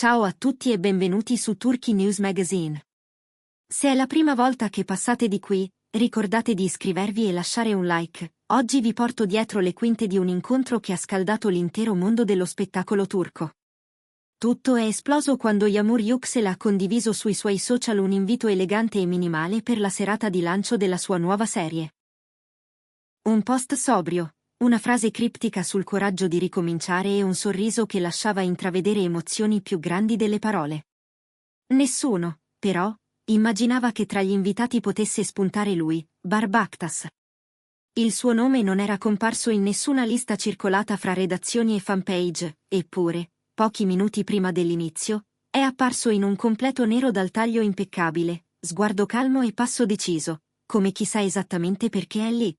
Ciao a tutti e benvenuti su Turkey News Magazine. Se è la prima volta che passate di qui, ricordate di iscrivervi e lasciare un like. Oggi vi porto dietro le quinte di un incontro che ha scaldato l'intero mondo dello spettacolo turco. Tutto è esploso quando Yağmur Yüksel ha condiviso sui suoi social un invito elegante e minimale per la serata di lancio della sua nuova serie. Un post sobrio, una frase criptica sul coraggio di ricominciare e un sorriso che lasciava intravedere emozioni più grandi delle parole. Nessuno, però, immaginava che tra gli invitati potesse spuntare lui, Barbakhtas. Il suo nome non era comparso in nessuna lista circolata fra redazioni e fanpage, eppure, pochi minuti prima dell'inizio, è apparso in un completo nero dal taglio impeccabile, sguardo calmo e passo deciso, come chi sa esattamente perché è lì.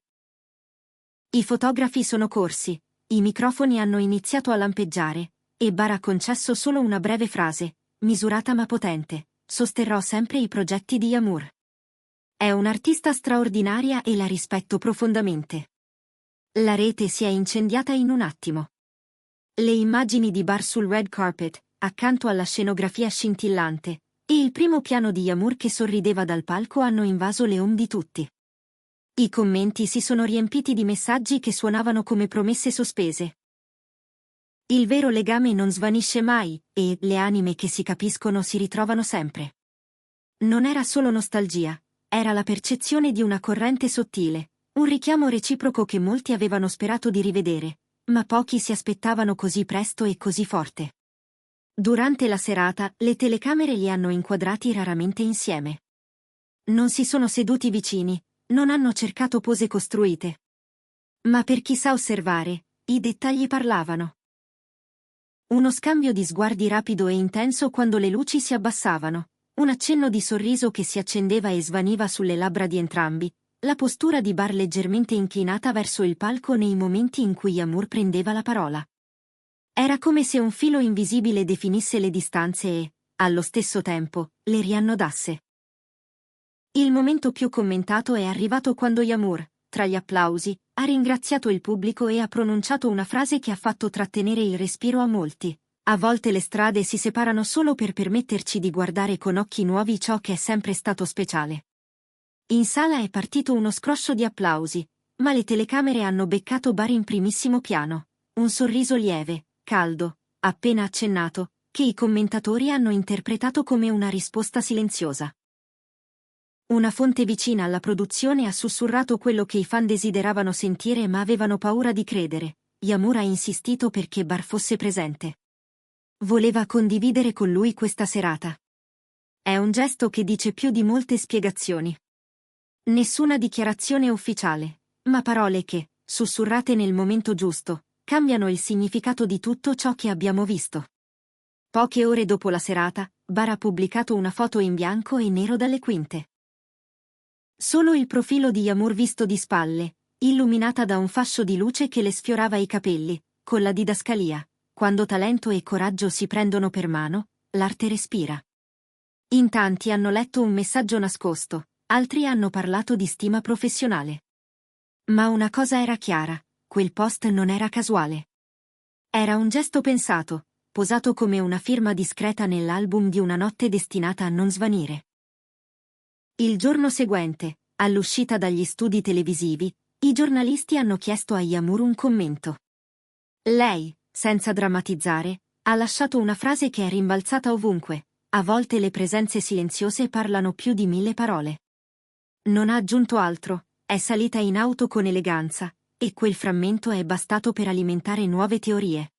I fotografi sono corsi, i microfoni hanno iniziato a lampeggiare, e Bar ha concesso solo una breve frase, misurata ma potente: sosterrò sempre i progetti di Yağmur. È un'artista straordinaria e la rispetto profondamente. La rete si è incendiata in un attimo. Le immagini di Bar sul red carpet, accanto alla scenografia scintillante, e il primo piano di Yağmur che sorrideva dal palco hanno invaso le home di tutti. I commenti si sono riempiti di messaggi che suonavano come promesse sospese. Il vero legame non svanisce mai, e le anime che si capiscono si ritrovano sempre. Non era solo nostalgia, era la percezione di una corrente sottile, un richiamo reciproco che molti avevano sperato di rivedere, ma pochi si aspettavano così presto e così forte. Durante la serata, le telecamere li hanno inquadrati raramente insieme. Non si sono seduti vicini, non hanno cercato pose costruite. Ma per chi sa osservare, i dettagli parlavano. Uno scambio di sguardi rapido e intenso quando le luci si abbassavano, un accenno di sorriso che si accendeva e svaniva sulle labbra di entrambi, la postura di Bar leggermente inclinata verso il palco nei momenti in cui Yağmur prendeva la parola. Era come se un filo invisibile definisse le distanze e, allo stesso tempo, le riannodasse. Il momento più commentato è arrivato quando Yağmur, tra gli applausi, ha ringraziato il pubblico e ha pronunciato una frase che ha fatto trattenere il respiro a molti. A volte le strade si separano solo per permetterci di guardare con occhi nuovi ciò che è sempre stato speciale. In sala è partito uno scroscio di applausi, ma le telecamere hanno beccato Bar in primissimo piano. Un sorriso lieve, caldo, appena accennato, che i commentatori hanno interpretato come una risposta silenziosa. Una fonte vicina alla produzione ha sussurrato quello che i fan desideravano sentire ma avevano paura di credere. Yağmur ha insistito perché Bar fosse presente. Voleva condividere con lui questa serata. È un gesto che dice più di molte spiegazioni. Nessuna dichiarazione ufficiale, ma parole che, sussurrate nel momento giusto, cambiano il significato di tutto ciò che abbiamo visto. Poche ore dopo la serata, Bar ha pubblicato una foto in bianco e nero dalle quinte. Solo il profilo di Yağmur visto di spalle, illuminata da un fascio di luce che le sfiorava i capelli, con la didascalia: quando talento e coraggio si prendono per mano, l'arte respira. In tanti hanno letto un messaggio nascosto, altri hanno parlato di stima professionale. Ma una cosa era chiara: quel post non era casuale. Era un gesto pensato, posato come una firma discreta nell'album di una notte destinata a non svanire. Il giorno seguente, all'uscita dagli studi televisivi, i giornalisti hanno chiesto a Yağmur un commento. Lei, senza drammatizzare, ha lasciato una frase che è rimbalzata ovunque: a volte le presenze silenziose parlano più di 1000 parole. Non ha aggiunto altro, è salita in auto con eleganza, e quel frammento è bastato per alimentare nuove teorie.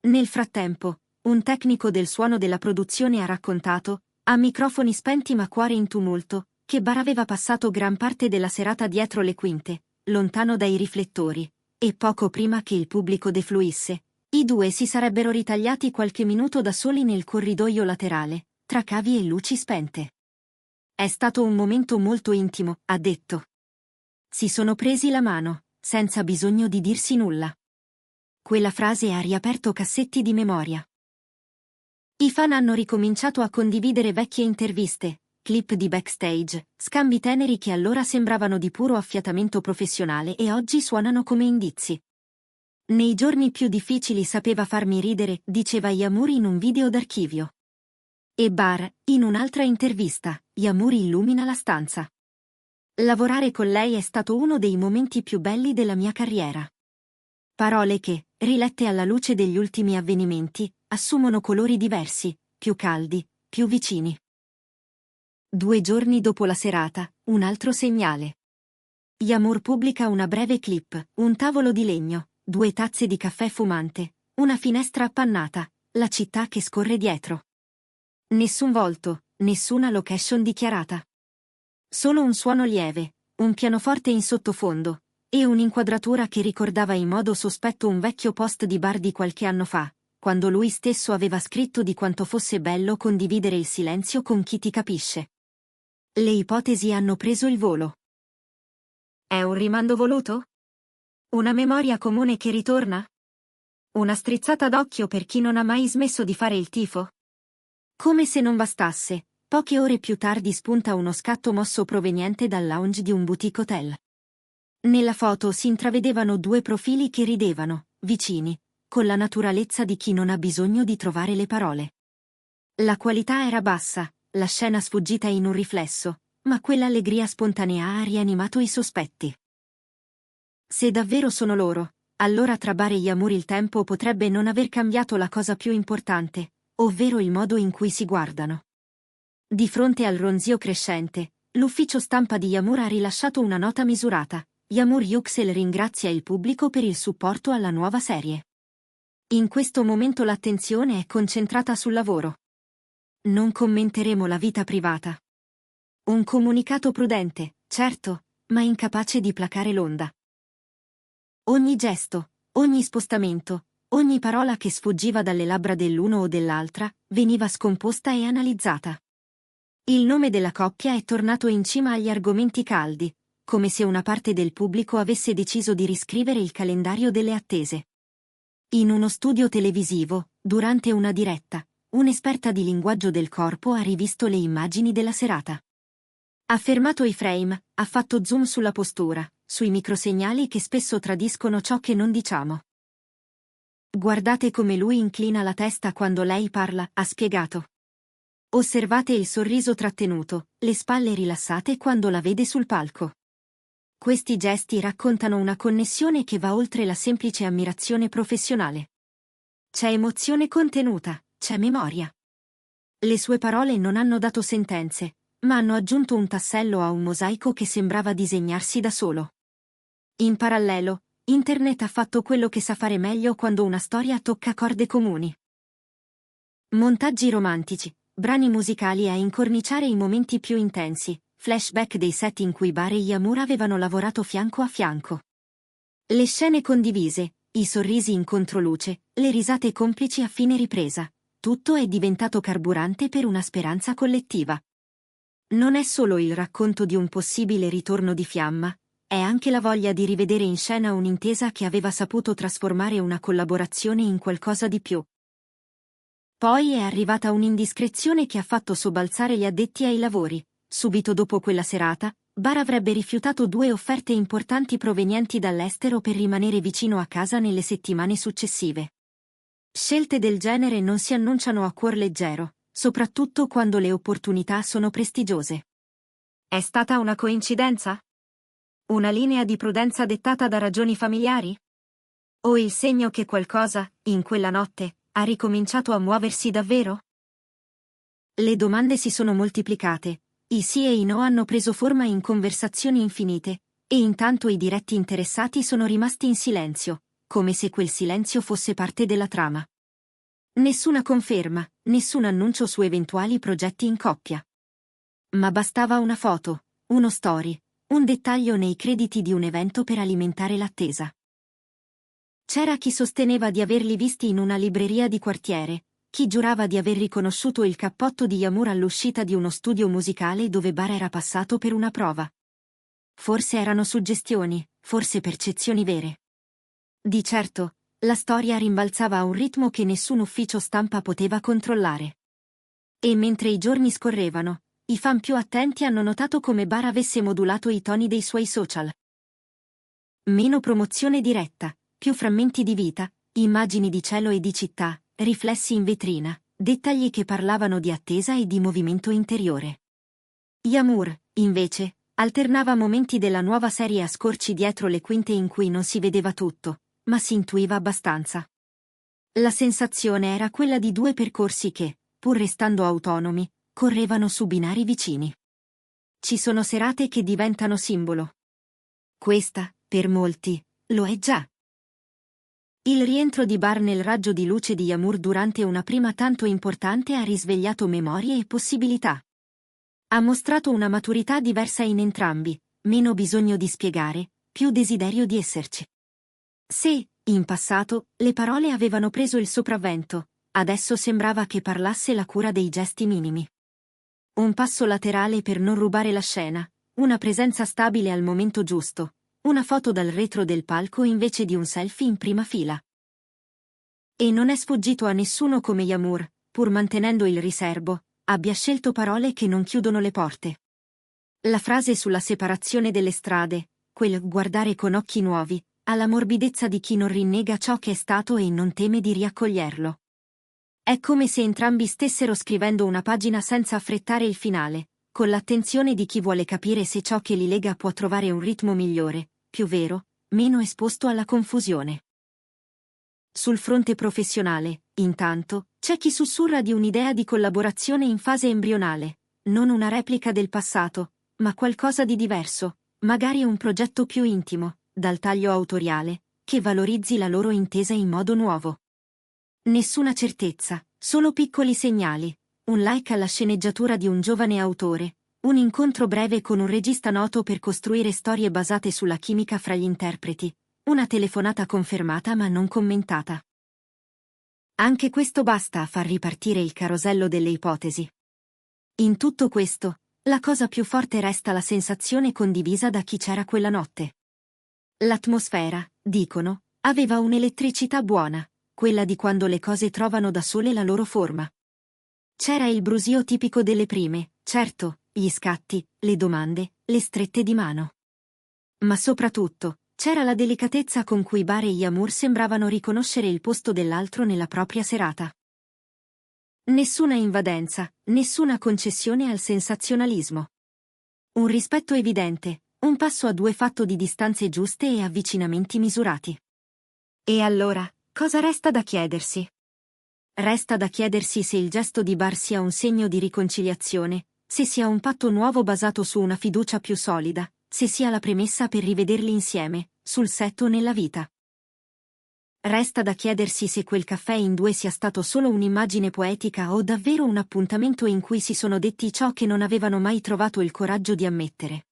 Nel frattempo, un tecnico del suono della produzione ha raccontato, a microfoni spenti ma cuore in tumulto, che Bar aveva passato gran parte della serata dietro le quinte, lontano dai riflettori, e poco prima che il pubblico defluisse, i due si sarebbero ritagliati qualche minuto da soli nel corridoio laterale, tra cavi e luci spente. È stato un momento molto intimo, ha detto. Si sono presi la mano, senza bisogno di dirsi nulla. Quella frase ha riaperto cassetti di memoria. I fan hanno ricominciato a condividere vecchie interviste, clip di backstage, scambi teneri che allora sembravano di puro affiatamento professionale e oggi suonano come indizi. Nei giorni più difficili sapeva farmi ridere, diceva Yamuri in un video d'archivio. E Bar, in un'altra intervista, Yamuri illumina la stanza. Lavorare con lei è stato uno dei momenti più belli della mia carriera. Parole che, rilette alla luce degli ultimi avvenimenti, assumono colori diversi, più caldi, più vicini. 2 giorni dopo la serata, un altro segnale. Yamur pubblica una breve clip, un tavolo di legno, 2 tazze di caffè fumante, una finestra appannata, la città che scorre dietro. Nessun volto, nessuna location dichiarata. Solo un suono lieve, un pianoforte in sottofondo, e un'inquadratura che ricordava in modo sospetto un vecchio post di bar di qualche anno fa, quando lui stesso aveva scritto di quanto fosse bello condividere il silenzio con chi ti capisce. Le ipotesi hanno preso il volo. È un rimando voluto? Una memoria comune che ritorna? Una strizzata d'occhio per chi non ha mai smesso di fare il tifo? Come se non bastasse, poche ore più tardi spunta uno scatto mosso proveniente dal lounge di un boutique hotel. Nella foto si intravedevano 2 profili che ridevano, vicini, con la naturalezza di chi non ha bisogno di trovare le parole. La qualità era bassa, la scena sfuggita in un riflesso, ma quell'allegria spontanea ha rianimato i sospetti. Se davvero sono loro, allora tra Bar e Yamur il tempo potrebbe non aver cambiato la cosa più importante, ovvero il modo in cui si guardano. Di fronte al ronzio crescente, l'ufficio stampa di Yamur ha rilasciato una nota misurata. Yamur Yüksel ringrazia il pubblico per il supporto alla nuova serie. In questo momento l'attenzione è concentrata sul lavoro. Non commenteremo la vita privata. Un comunicato prudente, certo, ma incapace di placare l'onda. Ogni gesto, ogni spostamento, ogni parola che sfuggiva dalle labbra dell'uno o dell'altra, veniva scomposta e analizzata. Il nome della coppia è tornato in cima agli argomenti caldi, come se una parte del pubblico avesse deciso di riscrivere il calendario delle attese. In uno studio televisivo, durante una diretta, un'esperta di linguaggio del corpo ha rivisto le immagini della serata. Ha fermato i frame, ha fatto zoom sulla postura, sui microsegnali che spesso tradiscono ciò che non diciamo. Guardate come lui inclina la testa quando lei parla, ha spiegato. Osservate il sorriso trattenuto, le spalle rilassate quando la vede sul palco. Questi gesti raccontano una connessione che va oltre la semplice ammirazione professionale. C'è emozione contenuta, c'è memoria. Le sue parole non hanno dato sentenze, ma hanno aggiunto un tassello a un mosaico che sembrava disegnarsi da solo. In parallelo, Internet ha fatto quello che sa fare meglio quando una storia tocca corde comuni. Montaggi romantici, brani musicali a incorniciare i momenti più intensi, flashback dei set in cui Bar e Yamur avevano lavorato fianco a fianco. Le scene condivise, i sorrisi in controluce, le risate complici a fine ripresa, tutto è diventato carburante per una speranza collettiva. Non è solo il racconto di un possibile ritorno di fiamma, è anche la voglia di rivedere in scena un'intesa che aveva saputo trasformare una collaborazione in qualcosa di più. Poi è arrivata un'indiscrezione che ha fatto sobbalzare gli addetti ai lavori. Subito dopo quella serata, Bar avrebbe rifiutato 2 offerte importanti provenienti dall'estero per rimanere vicino a casa nelle settimane successive. Scelte del genere non si annunciano a cuor leggero, soprattutto quando le opportunità sono prestigiose. È stata una coincidenza? Una linea di prudenza dettata da ragioni familiari? O il segno che qualcosa, in quella notte, ha ricominciato a muoversi davvero? Le domande si sono moltiplicate. I sì e i no hanno preso forma in conversazioni infinite, e intanto i diretti interessati sono rimasti in silenzio, come se quel silenzio fosse parte della trama. Nessuna conferma, nessun annuncio su eventuali progetti in coppia. Ma bastava una foto, uno story, un dettaglio nei crediti di un evento per alimentare l'attesa. C'era chi sosteneva di averli visti in una libreria di quartiere, chi giurava di aver riconosciuto il cappotto di Yamur all'uscita di uno studio musicale dove Bar era passato per una prova. Forse erano suggestioni, forse percezioni vere. Di certo, la storia rimbalzava a un ritmo che nessun ufficio stampa poteva controllare. E mentre i giorni scorrevano, i fan più attenti hanno notato come Bar avesse modulato i toni dei suoi social. Meno promozione diretta, più frammenti di vita, immagini di cielo e di città, riflessi in vetrina, dettagli che parlavano di attesa e di movimento interiore. Yamur, invece, alternava momenti della nuova serie a scorci dietro le quinte in cui non si vedeva tutto, ma si intuiva abbastanza. La sensazione era quella di due percorsi che, pur restando autonomi, correvano su binari vicini. Ci sono serate che diventano simbolo. Questa, per molti, lo è già. Il rientro di Bar nel raggio di luce di Yamur durante una prima tanto importante ha risvegliato memorie e possibilità. Ha mostrato una maturità diversa in entrambi, meno bisogno di spiegare, più desiderio di esserci. Se, in passato, le parole avevano preso il sopravvento, adesso sembrava che parlasse la cura dei gesti minimi. Un passo laterale per non rubare la scena, una presenza stabile al momento giusto, una foto dal retro del palco invece di un selfie in prima fila. E non è sfuggito a nessuno come Yamur, pur mantenendo il riserbo, abbia scelto parole che non chiudono le porte. La frase sulla separazione delle strade, quel guardare con occhi nuovi, ha la morbidezza di chi non rinnega ciò che è stato e non teme di riaccoglierlo. È come se entrambi stessero scrivendo una pagina senza affrettare il finale, con l'attenzione di chi vuole capire se ciò che li lega può trovare un ritmo migliore, più vero, meno esposto alla confusione. Sul fronte professionale, intanto, c'è chi sussurra di un'idea di collaborazione in fase embrionale, non una replica del passato, ma qualcosa di diverso, magari un progetto più intimo, dal taglio autoriale, che valorizzi la loro intesa in modo nuovo. Nessuna certezza, solo piccoli segnali, un like alla sceneggiatura di un giovane autore, un incontro breve con un regista noto per costruire storie basate sulla chimica fra gli interpreti, una telefonata confermata ma non commentata. Anche questo basta a far ripartire il carosello delle ipotesi. In tutto questo, la cosa più forte resta la sensazione condivisa da chi c'era quella notte. L'atmosfera, dicono, aveva un'elettricità buona, quella di quando le cose trovano da sole la loro forma. C'era il brusio tipico delle prime, certo, gli scatti, le domande, le strette di mano. Ma soprattutto, c'era la delicatezza con cui Bar e Yamur sembravano riconoscere il posto dell'altro nella propria serata. Nessuna invadenza, nessuna concessione al sensazionalismo. Un rispetto evidente, un passo a due fatto di distanze giuste e avvicinamenti misurati. E allora, cosa resta da chiedersi? Resta da chiedersi se il gesto di Bar sia un segno di riconciliazione, se sia un patto nuovo basato su una fiducia più solida, se sia la premessa per rivederli insieme, sul set o nella vita. Resta da chiedersi se quel caffè in due sia stato solo un'immagine poetica o davvero un appuntamento in cui si sono detti ciò che non avevano mai trovato il coraggio di ammettere.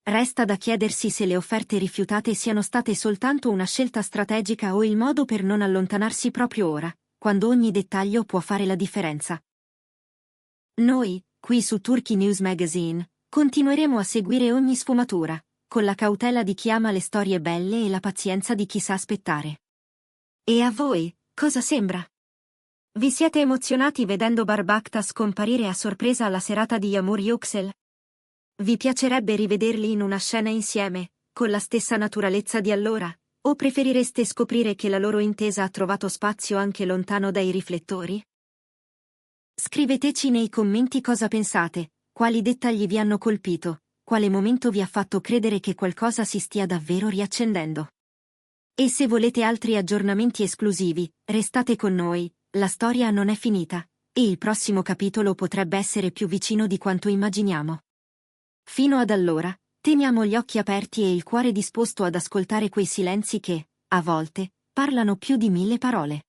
Resta da chiedersi se le offerte rifiutate siano state soltanto una scelta strategica o il modo per non allontanarsi proprio ora, quando ogni dettaglio può fare la differenza. Noi, qui su Turkey News Magazine, continueremo a seguire ogni sfumatura, con la cautela di chi ama le storie belle e la pazienza di chi sa aspettare. E a voi, cosa sembra? Vi siete emozionati vedendo Barbakta scomparire a sorpresa alla serata di Yamur Yüksel? Vi piacerebbe rivederli in una scena insieme, con la stessa naturalezza di allora? O preferireste scoprire che la loro intesa ha trovato spazio anche lontano dai riflettori? Scriveteci nei commenti cosa pensate, quali dettagli vi hanno colpito, quale momento vi ha fatto credere che qualcosa si stia davvero riaccendendo. E se volete altri aggiornamenti esclusivi, restate con noi, la storia non è finita, e il prossimo capitolo potrebbe essere più vicino di quanto immaginiamo. Fino ad allora, teniamo gli occhi aperti e il cuore disposto ad ascoltare quei silenzi che, a volte, parlano più di 1000 parole.